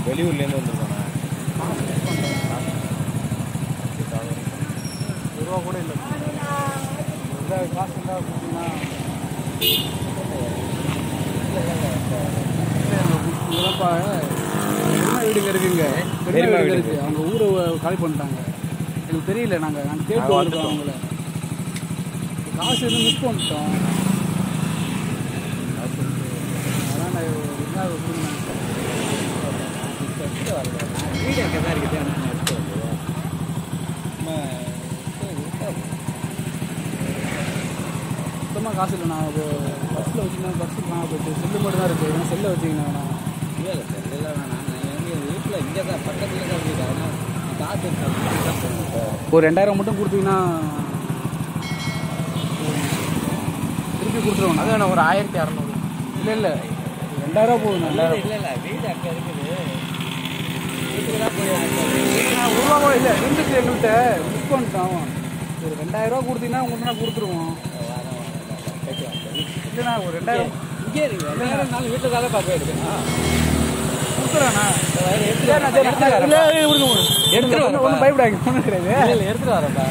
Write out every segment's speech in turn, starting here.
வெளியூர்லேருந்து வந்துருக்காங்க. ரூபா கூட இல்லை. காசு இருந்தால் கொடுத்தீங்கன்னா வீடுங்க இருக்குங்க. பெரிய வீடு இருக்கு. அவங்க ஊரை காலி பண்ணிட்டாங்க. எனக்கு தெரியல. நாங்கள் கேட்டு வந்துட்டோம் அவங்கள. காசு எதுவும் மிஸ் பண்ணிட்டோம். அதான் நான் வீடு அங்கே தான் இருக்குது. சுத்தமாக காசு இல்லை. நான் பஸ்ஸில் வச்சுருந்தேன். பஸ்ஸுக்கு நான் போயிட்டு செல்லு மட்டும் தான் இருக்குது. ஏன்னா செல்லை வச்சுக்கிங்கண்ணா. இல்லை செல்லாம் வேணாம். நான் எங்கள் வீட்டில் இங்கே தான் பக்கத்தில் தான் இருக்குது. அதனால் காசு ஒரு 2000 மட்டும் கொடுத்தீங்கன்னா திருப்பி கொடுத்துருவோம். அது வேணா ஒரு 1600. இல்லை 2000 போகுது. 2000 இல்லை வீடு அங்கே இருக்குது. வீட்டுக்கு தான் போய் உருவாக இல்லை இருந்துச்சு. எங்கள்கிட்ட மிஸ் பண்ணிட்டோம். ஒரு 2000 கொடுத்தீங்கன்னா உங்களுக்கு நான் கொடுத்துருவோம். இல்லைண்ணா ஒரு 2000 இங்கே இருக்கு. 2000 வீட்டில் தான் பார்க்க எடுக்கணும். கொடுத்துறேண்ணா. எடுத்துட்டு ஒன்றும் பயப்படாங்க. ஒன்றும் கிடையாது. இல்லை எடுத்துகிட்டு வரேன்ப்பா.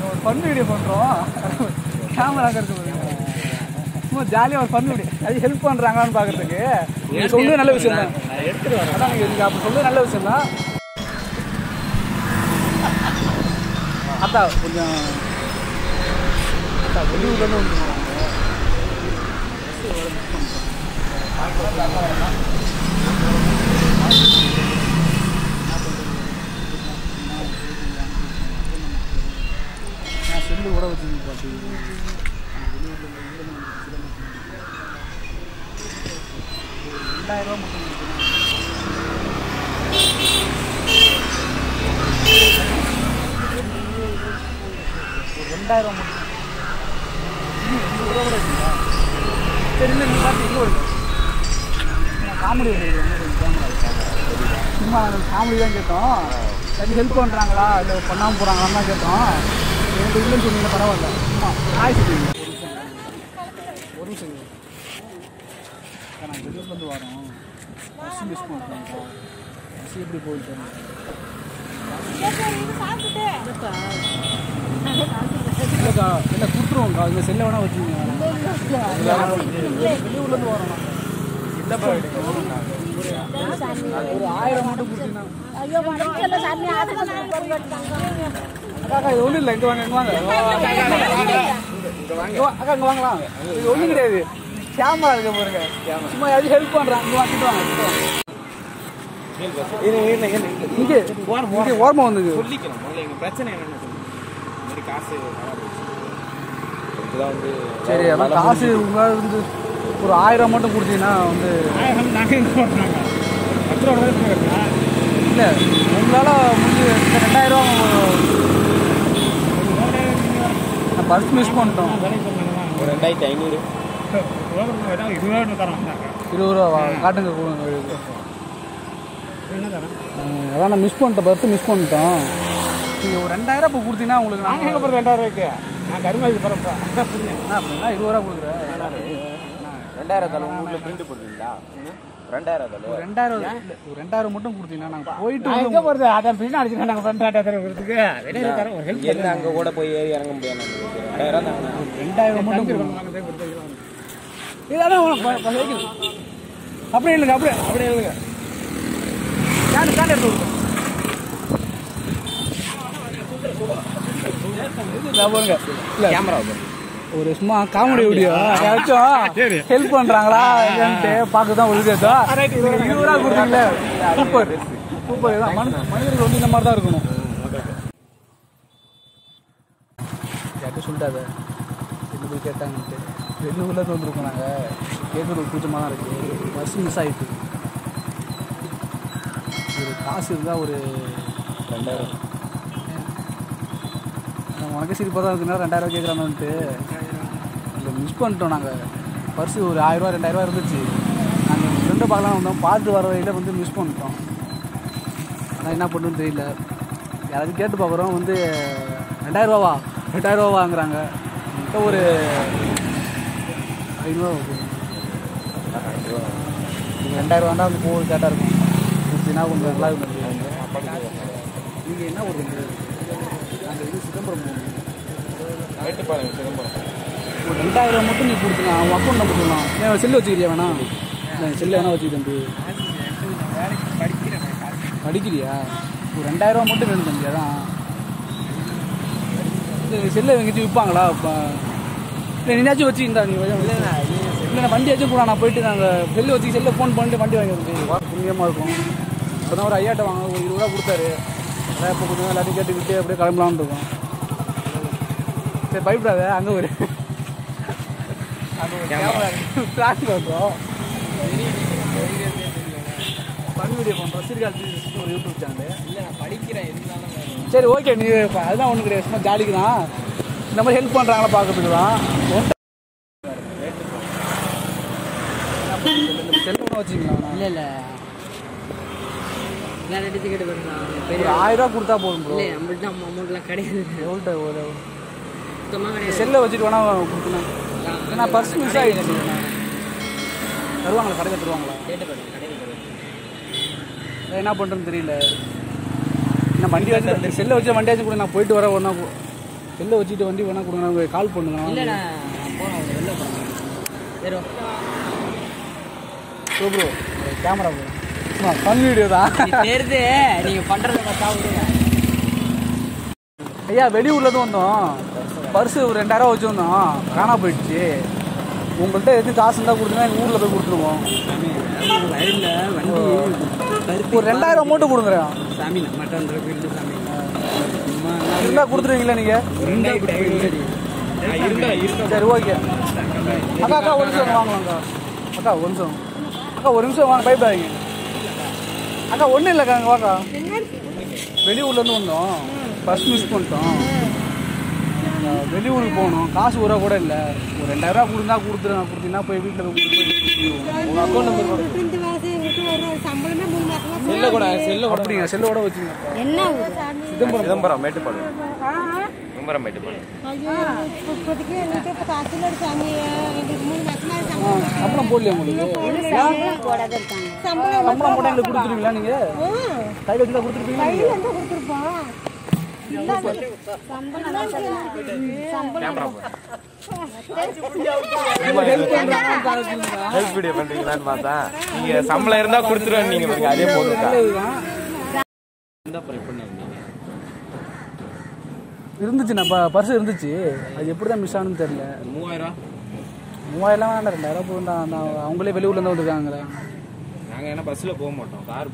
ஒரு ஃபன் வீடியோ பண்ணுறோம். கேமரா இருக்கு. சும்மா ஜாலியாக ஒரு ஃபன் வீடியோ. அது ஹெல்ப் பண்ணுறாங்களான்னு பார்க்குறதுக்கு நீங்கள் சொல்லுவது நல்ல விஷயம் தான். எடுத்துகிட்டு வரேன். அதான் நீங்கள் அப்போ சொல்லுவது நல்ல விஷயம் தான். அத்தா கொஞ்சம் வெளியூர்லேருந்து வந்துருக்கோம். நான் செல்லு கூட வச்சுருக்கேன். பாட்டி வெளியூரில் 2000 மட்டும் கொடுக்கணும். 2000 மட்டும். சரி இல்லை நீங்கள் பார்த்து இங்கே வருது. காமெடி சும்மா காமெடி தான் கேட்டோம். அது ஹெல்ப் பண்ணுறாங்களா இல்லை பண்ணாமல் போகிறாங்களான்னு தான் கேட்டோம். எனக்கு இல்லைன்னு சொன்னீங்க. பரவாயில்ல. ஆய் சொல்லுவீங்க. ஒரு நிமிஷம் நாங்கள் பிஸ்னஸ்லேருந்து வரோம். பஸ் மிஸ் பண்ணுறோம். பஸ் எப்படி போயிட்டு இல்லைக்கா இல்லை கொடுத்துருவோங்க்கா. இந்த செல்லை வேணா வச்சுக்கோங்க. வெளியூர்லேருந்து வரோம். இல்லைப்பா ஒரு 1000 மட்டும் கொடுத்தீங்கன்னா. அக்கா இது ஒன்றும் இல்லை. இங்கே வாங்க இங்கே வாங்க அக்கா இங்கே வாங்கலாம். இது ஒன்றும் கிடையாது. கேமரா இருக்க பாருங்க. சும்மா எது ஹெல்ப் பண்ணுறாங்க. இங்கே வாங்கிட்டு வாங்க. இங்கே ஓரமாக வந்துங்க. பிரச்சனை என்னன்னு காசு சரி அதான் காசு உங்களால் வந்து ஒரு 1000 மட்டும் கொடுத்தீங்கன்னா வந்து இல்லை உங்களால் முடிஞ்சு 2000 பர்ஸ் மிஸ் பண்ணிட்டோம். ஒரு 2500 20 ரூபா காட்டுங்க. அதான் நான் மிஸ் பண்ணிட்டேன். பர்ஸ் மிஸ் பண்ணிட்டோம். நீங்கள் ஒரு 2000 இப்போ கொடுத்தீங்கன்னா உங்களுக்கு நான் எங்கே போகிறேன் 2000 நான் கருமாதி போகிறப்பா அப்படின்னா 20 ரூபா கொடுக்குறேன். 2000 தலை உங்களுக்கு பிரிண்ட் போடுவீங்களா? 2000 ஒரு 2000 மட்டும் கொடுத்தீங்கன்னா நாங்கள் போயிட்டு எங்கே போகிறது? அதான் பிரிண்ட் அடிச்சுன்னா நாங்கள் ஃப்ரெண்ட் ஆட்டத்துக்கு என்ன அங்கே கூட போய் ஏறி இறங்க முடியாது. 2000 மட்டும் இதான் அப்படியே இல்லைங்க. அப்படியே இல்லைங்க. எடுத்து கொடுத்தோம். கேமரா ஒரு சும்மா காமெடி வீடியோ யாராச்சும் ஹெல்ப் பண்றாங்களா இல்லைன்ட்டு பார்க்க தான் உதவியதோ 20 ரூபா கொடுத்தீங்களே. Super super. இதான் மனிதர்கள் வந்து இந்த மாதிரி தான் இருக்கணும். யார்ட்டும் சொல்லிட்டாத ரெண்டு போய் கேட்டாங்கன்ட்டு 2 ஊர்லேருந்து வந்துருக்கோம். நாங்கள் கேட்குறது கூச்சமாக தான் இருக்குது. பஸ் மிஸ் ஆகிட்டு ஒரு காசு இருந்தால் ஒரு 2000 உனக்கே சிரிப்பாக தான் இருக்குன்னா 2000 கேட்குறாங்கன்ட்டு இல்லை மிஸ் பண்ணிட்டோம். நாங்கள் பர்ஸு ஒரு 1000 ரூபா 2000 ரூபா இருந்துச்சு. நாங்கள் ஃப்ரெண்டை பார்க்கலாம் வந்தோம். பார்த்து வர வழியில் வந்து மிஸ் பண்ணிட்டோம். ஆனால் என்ன பண்ணுன்னு தெரியல. யாராவது கேட்டு பார்க்குறோம். வந்து 2000 ரூபாவா 2000 ரூபா வாங்குறாங்க. இப்போ ஒரு 500 ரூபா 2000 ரூபா வந்து போக கேட்டால் இருக்கும். என்ன கொஞ்சம் நல்லா இருக்கும். நீங்கள் என்ன ஒரு நாங்கள் இது சிதம்பரம் போகணும். மேட்டுப்பாளையம் சிதம்பரம். ஒரு 2000 மட்டும் நீ கொடுத்துங்க. அவன் அக்கௌண்ட் நம்பர் சொல்லலாம். ஏன் செல்லு வச்சுக்கிறியா வேணாம்? செல்லு வேணா வச்சுக்க தம்பி. படிக்கிறியா? ஒரு 2000 மட்டும் வேணும் தம்பி. அதான் செல்லை எங்கேயாச்சும் விற்பாங்களா? இப்போ இல்லை நீனாச்சும் வச்சுக்கிட்டா நீ இல்லை வண்டியாச்சும் கூட நான் போயிட்டு நாங்கள் செல்லு வச்சு செல்லை ஃபோன் பண்ணிட்டு வண்டி வாங்கிடுவோம். புண்ணியமாக இருக்கும். இப்போ தான் ஒரு 5000 வாங்க ஒரு 20 ரூபா கொடுத்தாரு. அதான் இப்போ கொஞ்சம் எல்லாத்தையும் கேட்டுக்கிட்டு அப்படியே கிளம்பலான்னு இருக்கோம். சரி பயப்படாத. அங்கே ஒரு பிளான் பண்ணுறோம். ஃபன் வீடியோ பண்ணுறோம். சீர்காழி ஒரு யூடியூப் சேனல். இல்லை நான் படிக்கிறேன் இருந்தாலும். சரி ஓகே. நீ அதுதான் ஒன்றும் கிடையாது. சும்மா ஜாலிக்கு தான் இந்த மாதிரி ஹெல்ப் பண்ணுறாங்களா பார்க்கறதுக்கு தான். செல்ஃபோனை வச்சுக்கலாம். இல்லை இல்லை நான் டிக்கெட் பண்ணலாம். ஒரு 1000 ரூபா கொடுத்தா போதும் ப்ரோ. இல்லை நம்மள்ட்ட அமௌண்ட்லாம் கிடையாது. எவ்வளோ ஒரு சுத்தமாக கிடையாது. செல்லை வச்சுட்டு வேணா கொடுக்கணும். ஏன்னா பர்ஸ் மிஸ் ஆகிடுச்சு. தருவாங்களா? கடையில் தருவாங்களா? கேட்டு பாருங்க கடையில் பாருங்க. என்ன பண்ணுறதுன்னு தெரியல. நான் வண்டி வச்சு செல்லை வச்சு வண்டியாச்சும் கூட நான் போயிட்டு வர ஒன்றா செல்லை வச்சுட்டு வண்டி வேணா கொடுங்க. கால் பண்ணுங்க. இல்லைண்ணா போனோம் வெளில போனோம். சரி ப்ரோ கேமரா ப்ரோ சும்மா ஃபன் வீடியோ தான். தெரியுது நீங்கள் பண்ணுறத பார்த்தா விடுங்க. ஐயா வெளியூர்லேருந்து வந்தோம். பர்ஸு ஒரு 2000 வச்சு வந்தோம். காணா போயிடுச்சு. உங்கள்கிட்ட எதுவும் காசு இருந்தால் கொடுத்துனா எங்கள் ஊரில் போய் கொடுத்துருவோம். வயலில் வண்டி ஒரு 2000 அமௌண்ட்டு கொடுக்குறேன். சாமி மட்டன் ஃபீல்டு சாமி இருந்தால் கொடுத்துருவீங்களா நீங்கள்? சரி ஓகே. அக்கா ஒரு நிமிஷம் வாங்கலாம்க்கா. அக்கா ஒரு நிமிஷம். அக்கா ஒரு நிமிஷம் வாங்க. பயப்படாதீங்க அக்கா. ஒன்றும் இல்லைக்கா. அங்கே வாக்கா. வெளியூர்லேருந்து வந்தோம். பஸ் மிஸ் பண்ணிட்டோம். வெளியூருக்கு போகணும். காசு ஒரு ரூபா கூட இல்லை. ஒரு 2000 ரூபா கொடுத்தீங்கன்னா போய் வீட்டில் போய் உங்கள் அக்கௌண்ட் நம்பர் கூட செல்ல கூட அப்படிங்க. செல்லோட வச்சுங்க. சிதம்பரம் மேட்டுப்பாளையம். சிதம்பரம் மேட்டுப்பாளையம். சம்பளம் போடலையா உங்களுக்கு? சம்பளம் போட்டால் எங்களுக்கு கொடுத்துருவீங்களா? நீங்கள் கையில் வச்சு தான் கொடுத்துருப்பீங்களா? ஹெல்ப் வீடியோ பண்றீங்களான்னு பார்த்தா நீங்க சம்பளம் இருந்தா கொடுத்துருவேன். நீங்க பாருங்க அதே போதுக்கா. இருந்துச்சுண்ணா பர்ஸ் இருந்துச்சு. அது எப்படி தான் மிஸ் ஆனதுன்னு தெரியல. 3000 3000 வேண்டாம். 2000 போதும். அவங்களே வெளியூர்லேருந்து வந்துருக்காங்களே. நாங்கள் ஏன்னா பஸ்ஸில் போக மாட்டோம். கார்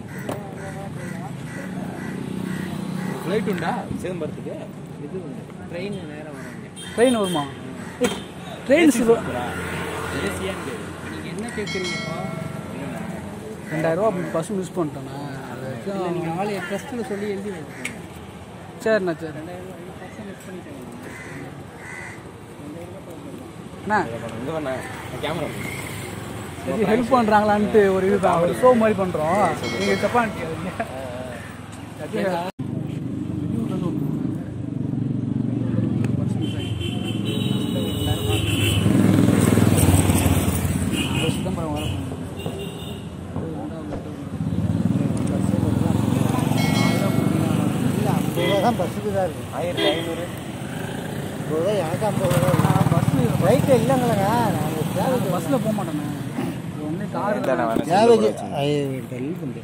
ஃப்ளைட் உண்டா சிதம்பரத்துக்கு? இது உண்டு. ட்ரெயின் நேரம் வராங்க. ட்ரெயின் வருமா? ட்ரெயின் ஏசியான்னு நீங்கள் என்ன கேட்குறீங்கப்பா? 2000 ரூபா பஸ் மிஸ் பண்ணிட்டோண்ணா. நீங்கள் ஆள் ட்ரஸ்ட்டில் சொல்லி எழுதி வைக்கணும். சரிண்ணா சரி. அண்ணா இங்கே வேணா கேமரா சரி ஹெல்ப் பண்ணுறாங்களான்ட்டு ஒரு இதுதான். ஒரு ஷோ மாதிரி பண்ணுறோம். நீங்கள் தப்பா சிதம்பரம் வர 50 ரூபா தான் பஸ்ஸுக்கு தான் இருக்குது. 1500 ரூபா எனக்கு 50 ரூபா. பஸ் ரைட்டு இல்லைங்களேங்க. நாங்கள் பஸ்ஸில் போக மாட்டோண்ணே. ஒன்றே கார் தேவைக்கு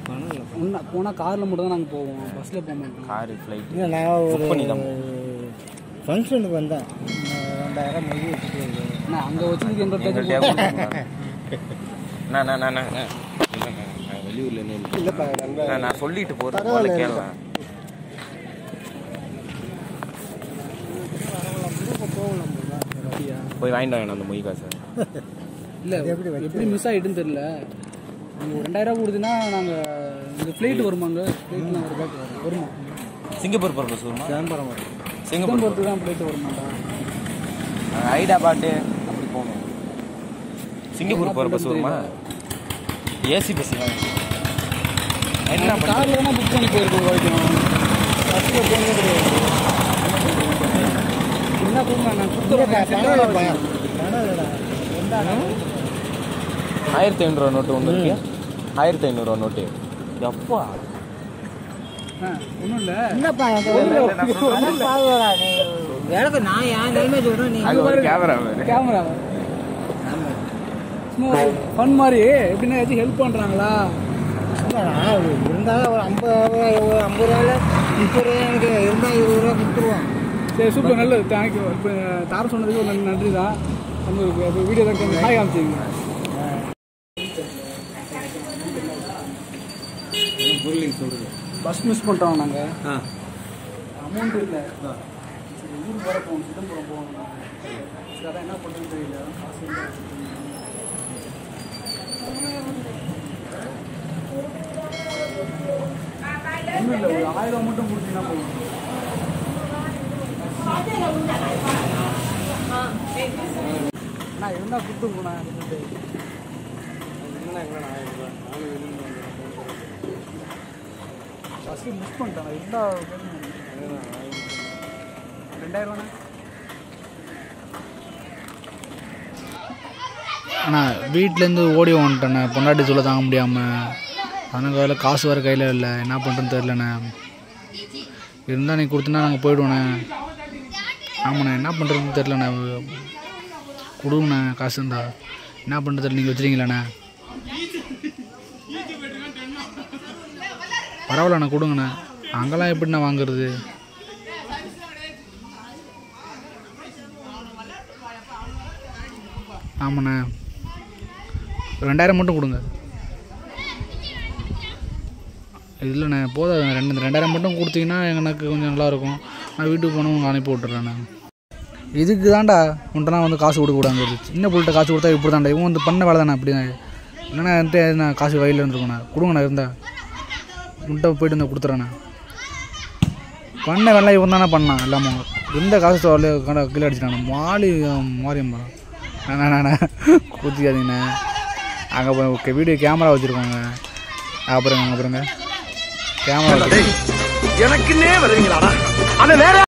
பணம் இல்லை. ஒன்றா போனால் காரில் மட்டும் தான் நாங்கள் போவோம். பஸ்ஸில் போக மாட்டோம். காரு ஃப்ளைட் இல்லை நான் ஒரு பண்ணிதான் ஃபங்க்ஷனுக்கு வந்தேன். 2000 மொழி வச்சுட்டு அண்ணா அங்கே வச்சதுக்கு எந்த நான் வெளியூர்ல நான் சொல்லிட்டு போறேன். கேட்கலாம் போய் வாங்கிட்டு வாங்க அந்த மொய் காசு. இல்லை எப்படி மிஸ் ஆகிட்டுன்னு தெரியல. நீங்கள் 2000 ரூபா கொடுத்தீங்கன்னா நாங்கள் இந்த ஃப்ளைட் வருமாங்க. ஃப்ளைட்லாம் ஒரு பேக் வருமா? சிங்கப்பூர் போகிற பஸ் வருமா? சிதம்பரம் வரும். சிங்கப்பூருக்கு தான் ஃப்ளைட் வருமாட்டா? ஹைதராபாத்து அப்படி போகணும். சிங்கப்பூர் போகிற பஸ் வருமா? ஏசி பஸ் தான். என்ன காரில் வேணால் புக் பண்ணி போயிருக்கோம். வரைக்கும் பஸ்ஸில் போனதே கிடையாது. என்ன போகணும்? நான் கொடுத்துருவேன். 1500 நோட்டு ஒன்று இருக்கு. 1500 நோட்டு எப்பா ஒன்றும் இல்லை என்னப்பா பாதுகாடா நீ எனக்கு நான் என் நிலைமை சொல்கிறேன் நீ கேமரா கேமரா சும்மா ஃபன் மாதிரி எப்படின்னா ஏதாச்சும் ஹெல்ப் பண்ணுறாங்களா இருந்தாலும் ஒரு 50 ரூபாயில் 30 ரூபா எனக்கு இருந்தால் 20 ரூபா கொடுத்துருவான். சரி சூப்பர் நல்லது தேங்க்யூ. இப்போ தார சொன்னதுக்கு ஒரு நன்றி தான். நம்ம வீடியோ தான் கொஞ்சம் ஹாய் காமிச்சிங்க. பஸ் மிஸ் பண்ணிட்டோம் நாங்கள். அமௌண்ட் இல்லை. சரி ஊருக்கு வர போகணும், சிதம்பரம் போகணும். சரி அதான் என்ன பண்ணுறதுன்னு தெரியல. ஒன்றும் இல்லை, ஒரு 1000 மட்டும் கொடுத்தீங்கன்னா போதும். நான் இருந்தால் கொடுத்து போனேன். ஃபஸ்ட்டு மிஸ் பண்ணிட்டேன். இருந்தால் 2000 அண்ணா வீட்டிலேருந்து ஓடி வந்துட்டேண்ணே, பொண்டாட்டி சொல்ல தாங்க முடியாமல். அதனால் வேலை காசு வர கையில் இல்லை, என்ன பண்ணுறதுன்னு தெரிலண்ணே. இருந்தால் நீ கொடுத்தனா நாங்கள் போய்டுவோண்ணே. ஆமாண்ணே, என்ன பண்ணுறதுன்னு தெரிலண்ணே. கொடுங்கண்ணே காசு இருந்தா. என்ன பண்ணுறது தெரியல, நீங்கள் வச்சுருக்கீங்களாண்ணே? பரவாயில்லண்ணே கொடுங்கண்ணே. அங்கெல்லாம் எப்படிண்ணே வாங்குறது? ஆமாண்ணே 2000 மட்டும் கொடுங்க. இல்லைண்ணே போதாது, 2000 மட்டும் கொடுத்தீங்கன்னா எனக்கு கொஞ்சம் நல்லாயிருக்கும். நான் வீட்டுக்கு போனால் உங்களுக்கு அனுப்பி விட்டுறேண்ணே. இதுக்கு தான்டா உன்ட்டனா வந்து காசு கொடுக்கூடாங்கிறது. சின்ன பிள்ளைகிட்ட காசு கொடுத்தா இப்படி தான்டா. இவங்க வந்து பண்ண வேலை தானே அப்படி தான். இல்லைண்ணா என்கிட்ட நான் காசு வயலில் இருந்துருக்கோண்ணே. கொடுங்கண்ணா இருந்தால் முட்டை போய்ட்டு இருந்தால் கொடுத்துட்றேண்ணே. பண்ண வேலை இவன் தானே பண்ணான் எல்லாமே. எந்த காசு கீழே அடிச்சிட்டாண்ணே. மாரியம்மா அண்ணா கூத்திக்காதீங்கண்ணே. அங்கே போய் வீடியோ கேமரா வச்சுருக்கோங்க. அப்புறங்க கேமரா எனக்குன்னே வருவீங்களாடா.